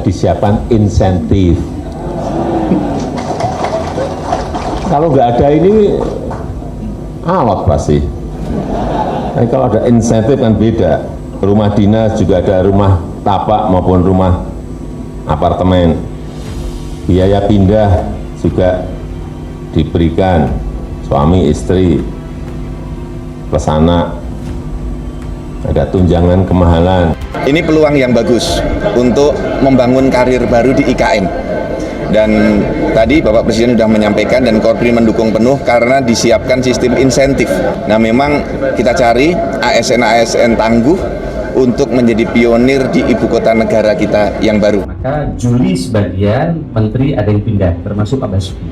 disiapkan insentif. Kalau nggak ada ini alot pasti. Tapi kalau ada insentif kan beda. Rumah dinas juga ada rumah tapak maupun rumah apartemen. Biaya pindah juga diberikan suami istri plus anak. Ada tunjangan kemahalan. Ini peluang yang bagus untuk membangun karir baru di IKN. Dan tadi Bapak Presiden sudah menyampaikan dan Korpri mendukung penuh karena disiapkan sistem insentif. Nah memang kita cari ASN-ASN tangguh untuk menjadi pionir di ibu kota negara kita yang baru. Maka Juli sebagian menteri ada yang pindah, termasuk Pak Basuki.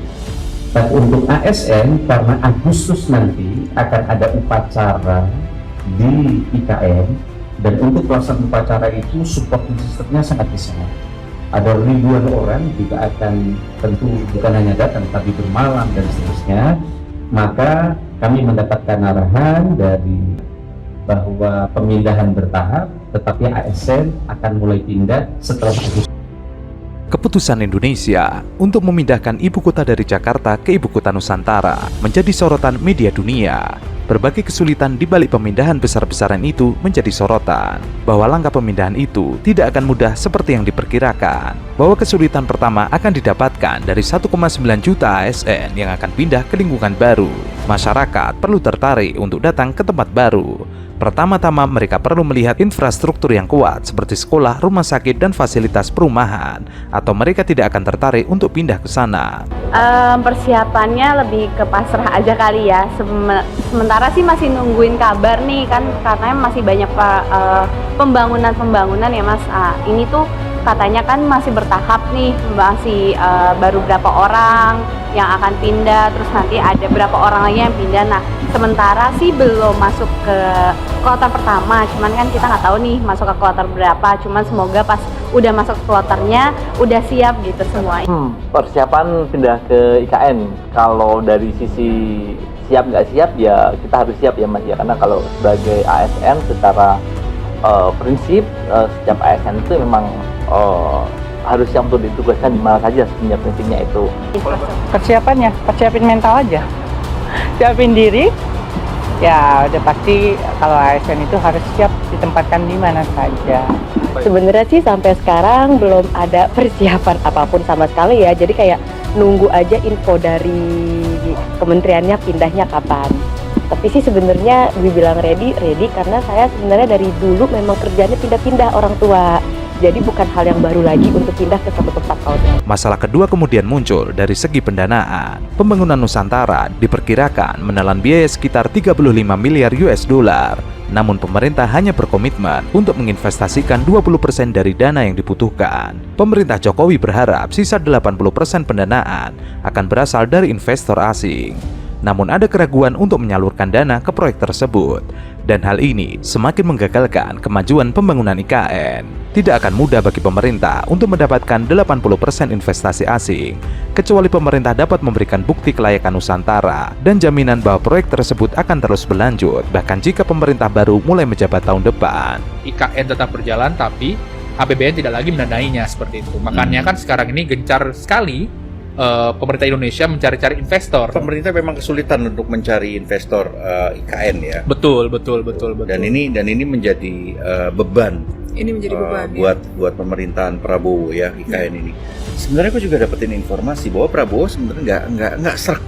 Dan untuk ASN karena Agustus nanti akan ada upacara di IKN, dan untuk pelaksanaan upacara itu support sistemnya sangat besar. Ada ribuan orang juga akan tentu bukan hanya datang tapi bermalam dan seterusnya. Maka kami mendapatkan arahan dari bahwa pemindahan bertahap, tetapi ASN akan mulai pindah setelah Agustus. Keputusan Indonesia untuk memindahkan ibu kota dari Jakarta ke ibu kota Nusantara menjadi sorotan media dunia. Berbagai kesulitan di balik pemindahan besar-besaran itu menjadi sorotan. Bahwa langkah pemindahan itu tidak akan mudah seperti yang diperkirakan. Bahwa kesulitan pertama akan didapatkan dari 1,9 juta ASN yang akan pindah ke lingkungan baru. Masyarakat perlu tertarik untuk datang ke tempat baru. Pertama-tama mereka perlu melihat infrastruktur yang kuat seperti sekolah, rumah sakit, dan fasilitas perumahan. Atau mereka tidak akan tertarik untuk pindah ke sana. Persiapannya lebih ke pasrah aja kali ya. Sementara sih masih nungguin kabar nih kan, karena masih banyak pembangunan ya Mas. Ini tuh katanya kan masih bertahap nih, masih baru berapa orang yang akan pindah, terus nanti ada berapa orang lagi yang pindah. Nah sementara sih belum masuk ke kloter pertama, cuman kan kita nggak tahu nih masuk ke kloter berapa. Cuman semoga pas udah masuk ke kloternya udah siap gitu semua. Persiapan pindah ke IKN, kalau dari sisi siap nggak siap ya kita harus siap ya Mas ya, karena kalau sebagai ASN secara prinsip setiap ASN itu memang harus siap untuk ditugaskan di mana saja sebenarnya prinsipnya itu. Persiapannya, persiapin mental aja, siapin diri. Ya udah pasti kalau ASN itu harus siap ditempatkan di mana saja. Sebenarnya sih sampai sekarang belum ada persiapan apapun sama sekali ya. Jadi kayak nunggu aja info dari kementeriannya pindahnya kapan. Tapi sih sebenarnya dibilang ready karena saya sebenarnya dari dulu memang kerjanya pindah-pindah orang tua. Jadi bukan hal yang baru lagi untuk pindah ke satu tempat tahun. Masalah kedua kemudian muncul dari segi pendanaan. Pembangunan Nusantara diperkirakan menelan biaya sekitar 35 miliar US dollar. Namun pemerintah hanya berkomitmen untuk menginvestasikan 20% dari dana yang dibutuhkan. Pemerintah Jokowi berharap sisa 80% pendanaan akan berasal dari investor asing. Namun ada keraguan untuk menyalurkan dana ke proyek tersebut. Dan hal ini semakin menggagalkan kemajuan pembangunan IKN. Tidak akan mudah bagi pemerintah untuk mendapatkan 80% investasi asing, kecuali pemerintah dapat memberikan bukti kelayakan Nusantara dan jaminan bahwa proyek tersebut akan terus berlanjut, bahkan jika pemerintah baru mulai menjabat tahun depan. IKN tetap berjalan, tapi APBN tidak lagi mendanainya seperti itu. Makanya kan sekarang ini gencar sekali pemerintah Indonesia mencari-cari investor. Pemerintah memang kesulitan untuk mencari investor IKN ya. Betul. Dan ini menjadi beban. Ini menjadi beban buat pemerintahan Prabowo ya IKN ini. Sebenarnya aku juga dapetin informasi bahwa Prabowo sebenarnya nggak serak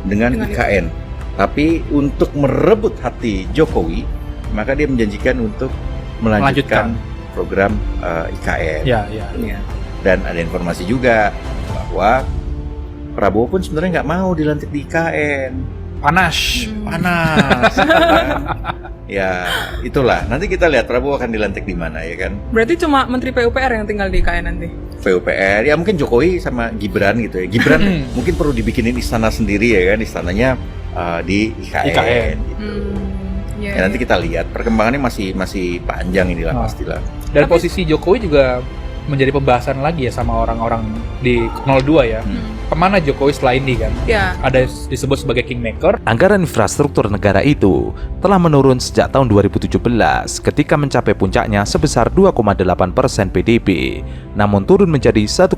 dengan IKN. Tapi untuk merebut hati Jokowi, maka dia menjanjikan untuk melanjutkan program IKN. Ya. Dan ada informasi juga bahwa Prabowo pun sebenarnya nggak mau dilantik di IKN. Panas. Ya itulah, nanti kita lihat Prabowo akan dilantik di mana ya kan. Berarti cuma Menteri PUPR yang tinggal di IKN nanti? PUPR, ya mungkin Jokowi sama Gibran gitu ya. Gibran mungkin perlu dibikinin istana sendiri ya kan, istananya di IKN. Gitu. Ya, nanti kita lihat, perkembangannya masih panjang inilah pastilah. Dan posisi Jokowi juga menjadi pembahasan lagi ya sama orang-orang di 02 ya. Kemana Jokowi setelah ini kan? Ya. Ada disebut sebagai kingmaker. Anggaran infrastruktur negara itu telah menurun sejak tahun 2017 ketika mencapai puncaknya sebesar 2,8% PDB, namun turun menjadi 1,9%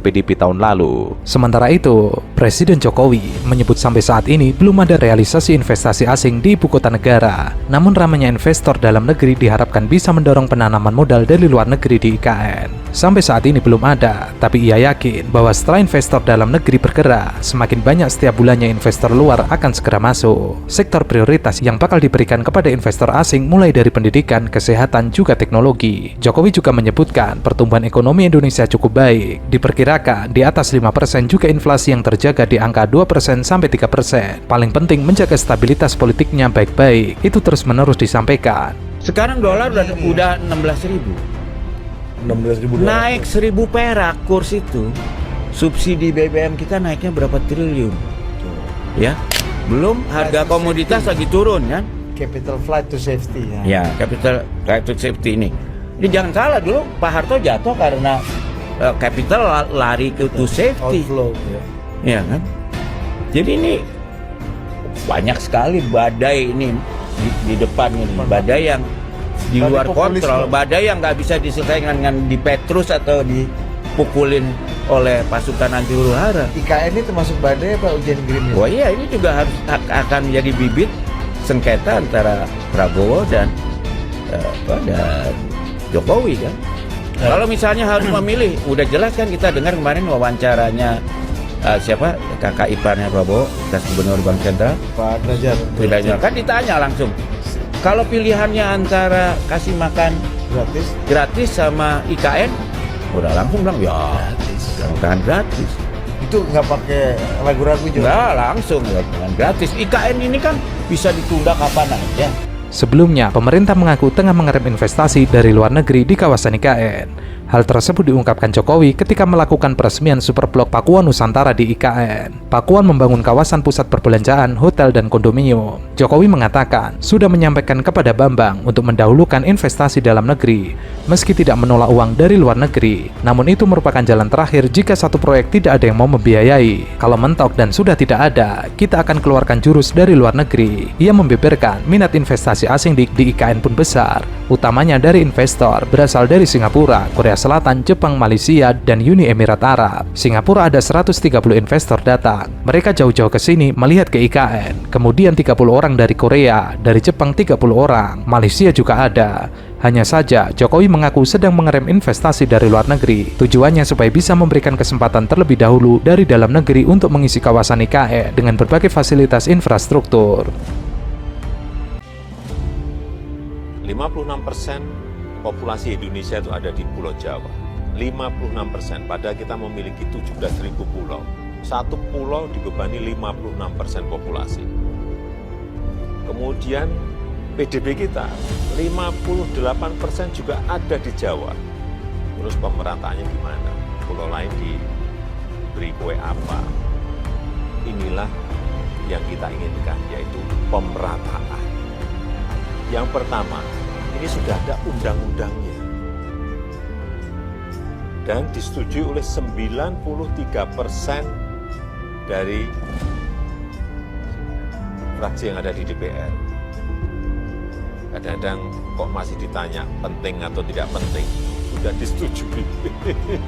PDB tahun lalu. Sementara itu, Presiden Jokowi menyebut sampai saat ini belum ada realisasi investasi asing di ibu kota negara. Namun ramainya investor dalam negeri diharapkan bisa mendorong penanaman modal dari luar negeri di IKN. Sampai saat ini belum ada, tapi ia yakin bahwa setelah investor dalam negeri bergerak, semakin banyak setiap bulannya investor luar akan segera masuk. Sektor prioritas yang bakal diberikan kepada investor asing mulai dari pendidikan, kesehatan, juga teknologi. Jokowi juga menyebutkan pertumbuhan ekonomi Indonesia cukup baik. Diperkirakan di atas 5% juga inflasi yang terjaga di angka 2% sampai 3%. Paling penting menjaga stabilitas politiknya baik-baik. Itu terus-menerus disampaikan. Sekarang dolar udah 16.000. Naik 1.000 perak kurs itu. Subsidi BBM kita naiknya berapa triliun? Ya, belum harga komoditas lagi turun kan? Capital flight to safety ya. Ya, capital flight to safety ini. Ini jangan salah, dulu Pak Harto jatuh karena capital lari ke to safety. Outflow, ya kan? Jadi ini banyak sekali badai ini di depan ini, badai yang di luar kontrol, badai yang nggak bisa diselesaikan dengan di Petrus atau dipukulin oleh pasukan anti huru hara. IKN ini termasuk badai apa ujian green? Wah iya, ini juga harus akan menjadi bibit sengketa antara Prabowo dan Jokowi kan. Kalau misalnya harus memilih, udah jelas kan kita dengar kemarin wawancaranya siapa kakak iparnya Prabowo, bekas gubernur Bank Sentral, Pak Derajat. Kan ditanya langsung. Kalau pilihannya antara kasih makan gratis sama IKN, udah langsung bilang ya makan gratis. Itu nggak pakai ragu-ragu juga? Nggak, langsung makan gratis. IKN ini kan bisa ditunda kapan aja. Sebelumnya, pemerintah mengaku tengah mengerem investasi dari luar negeri di kawasan IKN. Hal tersebut diungkapkan Jokowi ketika melakukan peresmian Superblok Pakuan Nusantara di IKN. Pakuan membangun kawasan pusat perbelanjaan, hotel, dan kondominium. Jokowi mengatakan sudah menyampaikan kepada Bambang untuk mendahulukan investasi dalam negeri, meski tidak menolak uang dari luar negeri. Namun itu merupakan jalan terakhir jika satu proyek tidak ada yang mau membiayai. Kalau mentok dan sudah tidak ada, kita akan keluarkan jurus dari luar negeri. Ia membeberkan minat investasi asing di IKN pun besar, utamanya dari investor berasal dari Singapura, Korea Selatan, Jepang, Malaysia, dan Uni Emirat Arab. Singapura ada 130 investor datang. Mereka jauh-jauh ke sini melihat ke IKN. Kemudian 30 orang dari Korea, dari Jepang 30 orang, Malaysia juga ada. Hanya saja, Jokowi mengaku sedang mengerem investasi dari luar negeri. Tujuannya supaya bisa memberikan kesempatan terlebih dahulu dari dalam negeri untuk mengisi kawasan IKN dengan berbagai fasilitas infrastruktur. 56% populasi Indonesia itu ada di Pulau Jawa. 56%, padahal kita memiliki 17.000 pulau. Satu pulau dibebani 56% populasi. Kemudian PDB kita 58% juga ada di Jawa. Terus pemerataannya gimana? Pulau lain diberi kue apa? Inilah yang kita inginkan, yaitu pemerataan. Yang pertama, ini sudah ada undang-undangnya dan disetujui oleh 93% dari fraksi yang ada di DPR. Kadang-kadang kok masih ditanya penting atau tidak penting, sudah disetujui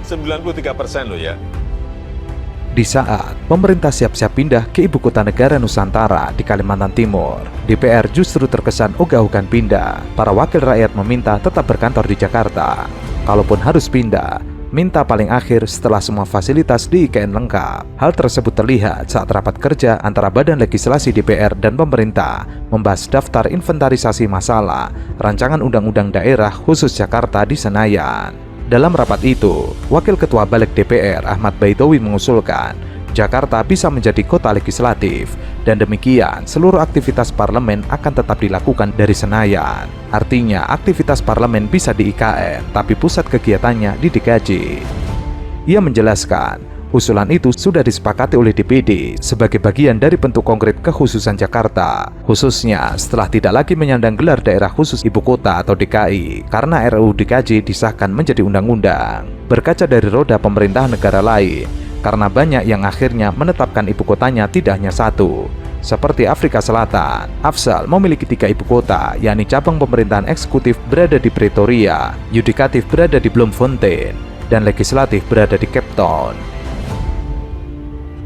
93% loh ya. Di saat pemerintah siap-siap pindah ke ibu kota negara Nusantara di Kalimantan Timur, DPR justru terkesan ogah-ogahan pindah. Para wakil rakyat meminta tetap berkantor di Jakarta. Kalaupun harus pindah, minta paling akhir setelah semua fasilitas di IKN lengkap. Hal tersebut terlihat saat rapat kerja antara Badan Legislasi DPR dan pemerintah membahas daftar inventarisasi masalah rancangan undang-undang daerah khusus Jakarta di Senayan. Dalam rapat itu, Wakil Ketua Balik DPR Ahmad Baitowi mengusulkan Jakarta bisa menjadi kota legislatif, dan demikian seluruh aktivitas parlemen akan tetap dilakukan dari Senayan. Artinya aktivitas parlemen bisa di IKN, tapi pusat kegiatannya di DKJ. Ia menjelaskan, Usulan itu sudah disepakati oleh DPD sebagai bagian dari bentuk konkret kekhususan Jakarta, khususnya setelah tidak lagi menyandang gelar daerah khusus ibu kota atau DKI karena RUU DKJ disahkan menjadi undang-undang. Berkaca dari roda pemerintahan negara lain, karena banyak yang akhirnya menetapkan ibu kotanya tidak hanya satu. Seperti Afrika Selatan, Afsal memiliki 3 ibu kota, yakni cabang pemerintahan eksekutif berada di Pretoria, yudikatif berada di Bloemfontein, dan legislatif berada di Cape Town.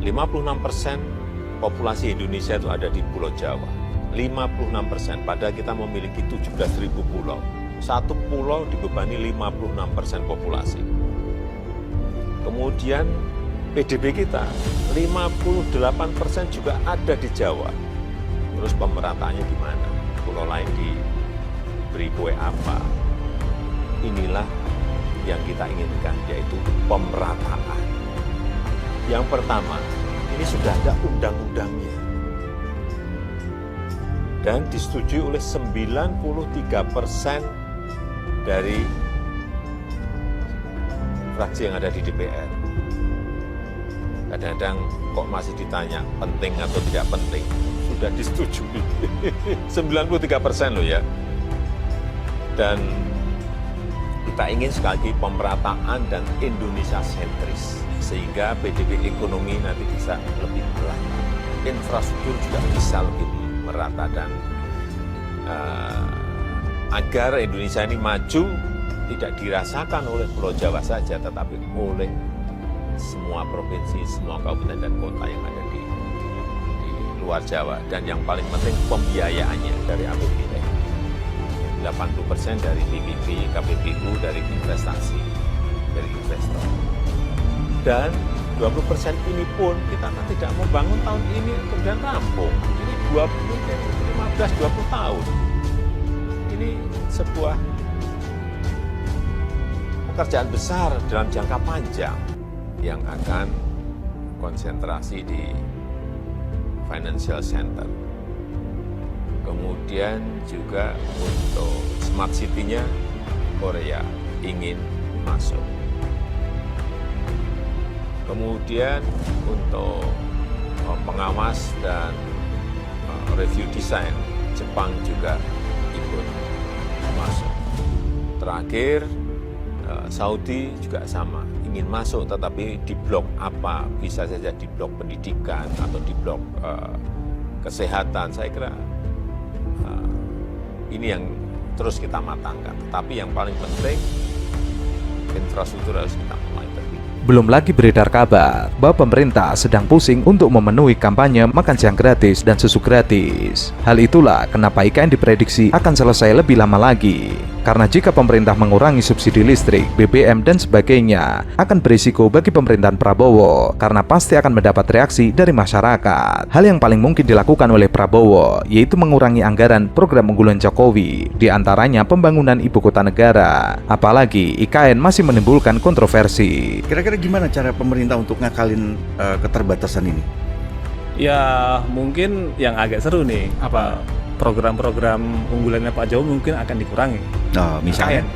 56% populasi Indonesia itu ada di Pulau Jawa. 56%, padahal kita memiliki 17.000 pulau. Satu pulau dibebani 56% populasi. Kemudian PDB kita 58% juga ada di Jawa. Terus pemerataannya gimana? Pulau lain diberi kue apa? Inilah yang kita inginkan, yaitu pemerataan. Yang pertama, ini sudah ada undang-undangnya dan disetujui oleh 93% dari fraksi yang ada di DPR. Kadang-kadang kok masih ditanya penting atau tidak penting, sudah disetujui 93% loh ya. Dan kita ingin sekali lagi pemerataan dan Indonesia sentris, sehingga PDB ekonomi nanti bisa lebih merata, infrastruktur juga bisa lebih merata, dan agar Indonesia ini maju tidak dirasakan oleh Pulau Jawa saja, tetapi oleh semua provinsi, semua kabupaten dan kota yang ada di luar Jawa. Dan yang paling penting pembiayaannya dari APBD, 80% dari PPP, KPBU, dari investasi, dari investor. Dan 20% ini pun kita kan tidak mau bangun tahun ini kemudian rampung. Ini 15-20 tahun. Ini sebuah pekerjaan besar dalam jangka panjang yang akan konsentrasi di financial center. Kemudian juga untuk smart city-nya Korea ingin masuk. Kemudian untuk pengawas dan review desain, Jepang juga ikut masuk. Terakhir, Saudi juga sama, ingin masuk, tetapi di blok apa, bisa saja di blok pendidikan atau di blok kesehatan. Saya kira ini yang terus kita matangkan. Tapi yang paling penting, infrastruktur harus kita mulai terlebih. Belum lagi beredar kabar bahwa pemerintah sedang pusing untuk memenuhi kampanye makan siang gratis dan susu gratis. Hal itulah kenapa IKN diprediksi akan selesai lebih lama lagi. Karena jika pemerintah mengurangi subsidi listrik, BBM, dan sebagainya, akan berisiko bagi pemerintahan Prabowo, karena pasti akan mendapat reaksi dari masyarakat. Hal yang paling mungkin dilakukan oleh Prabowo, yaitu mengurangi anggaran program unggulan Jokowi, diantaranya pembangunan ibu kota negara. Apalagi IKN masih menimbulkan kontroversi. Kira-kira gimana cara pemerintah untuk ngakalin keterbatasan ini? Ya mungkin yang agak seru nih, apa program-program unggulannya Pak Jokowi mungkin akan dikurangi. Oh, misalnya.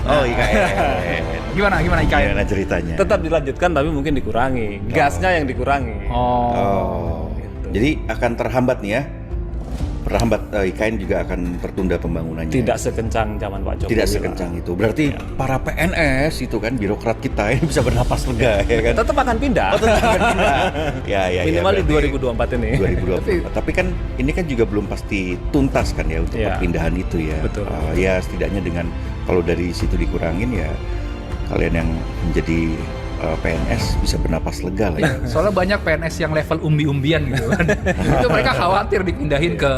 Oh, IKN. Gimana IKN? Gimana ceritanya? Tetap dilanjutkan tapi mungkin dikurangi. Gasnya yang dikurangi. Gitu. Jadi akan terhambat nih ya. Terhambat, IKN juga akan tertunda pembangunannya. Tidak sekencang zaman Pak Jokowi. Tidak sekencang itu. Berarti para PNS itu kan, birokrat kita ini bisa bernapas lega ya kan. Tetap akan pindah. Oh, tetap akan pindah. Minimal di 2024 ini. 2024. Tapi kan ini kan juga belum pasti tuntas kan ya untuk perpindahan itu ya. Betul. Ya setidaknya dengan kalau dari situ dikurangin ya kalian yang menjadi PNS bisa bernapas lega lah ya. Soalnya banyak PNS yang level umbi-umbian gitu kan. Itu mereka khawatir dipindahin ke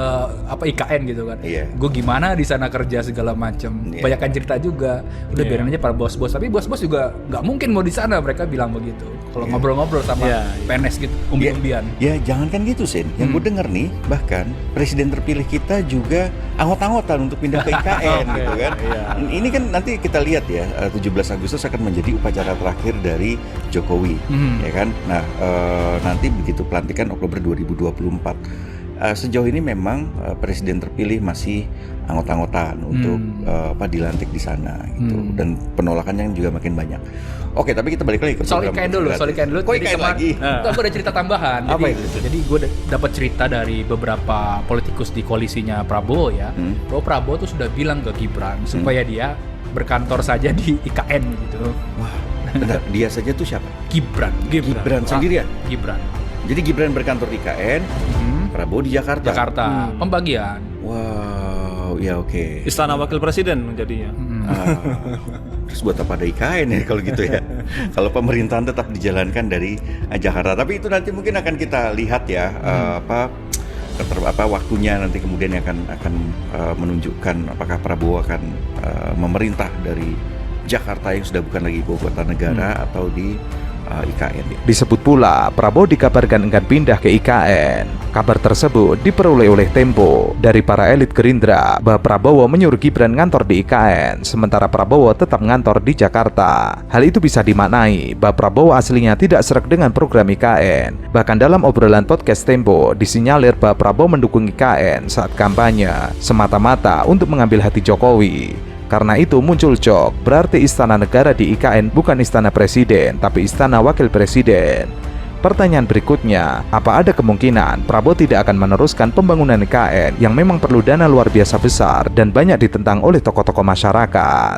IKN gitu kan. Gue gimana di sana kerja segala macam. Banyakan cerita juga. Udah biarin aja para bos-bos. Tapi bos-bos juga nggak mungkin mau di sana, mereka bilang begitu. Kalau ngobrol-ngobrol sama PNS gitu, umbi-umbian. Ya jangan kan gitu Sen. Yang gue denger nih, bahkan presiden terpilih kita juga anggot-anggotan untuk pindah ke IKN gitu kan. Ini kan nanti kita lihat ya, 17 Agustus akan menjadi upacara terakhir dari Jokowi, ya kan. Nah, nanti begitu pelantikan Oktober 2024. sejauh ini memang Presiden terpilih masih anggot-anggotan untuk dilantik di sana gitu, dan penolakannya juga makin banyak. Oke, tapi kita balik lagi ke soal IKN dulu. Kok IKN lagi? Gue ada cerita tambahan. Apa jadi gue dapat cerita dari beberapa politikus di koalisinya Prabowo ya, bahwa Prabowo tuh sudah bilang ke Gibran supaya dia berkantor saja di IKN gitu. Wah, bentar, dia saja tuh siapa? Gibran sendirian? Gibran. Jadi Gibran berkantor di IKN, Prabowo di Jakarta. Pembagian. Wow, ya oke. Istana Wakil Presiden jadinya. Terus buat apa ada IKN ya kalau gitu ya? Kalau pemerintahan tetap dijalankan dari Jakarta. Tapi itu nanti mungkin akan kita lihat ya, waktunya nanti kemudian akan menunjukkan apakah Prabowo akan memerintah dari Jakarta yang sudah bukan lagi ibu kota negara atau di IKN. Disebut pula Prabowo dikabarkan enggan pindah ke IKN. Kabar tersebut diperoleh oleh Tempo dari para elit Gerindra bahwa Prabowo menyuruh Gibran ngantor di IKN, sementara Prabowo tetap ngantor di Jakarta. Hal itu bisa dimaknai bahwa Prabowo aslinya tidak sreg dengan program IKN. Bahkan dalam obrolan podcast Tempo disinyalir bahwa Prabowo mendukung IKN saat kampanye semata-mata untuk mengambil hati Jokowi. Karena itu muncul jok, berarti istana negara di IKN bukan istana presiden, tapi istana wakil presiden. Pertanyaan berikutnya, apa ada kemungkinan Prabowo tidak akan meneruskan pembangunan IKN yang memang perlu dana luar biasa besar dan banyak ditentang oleh tokoh-tokoh masyarakat?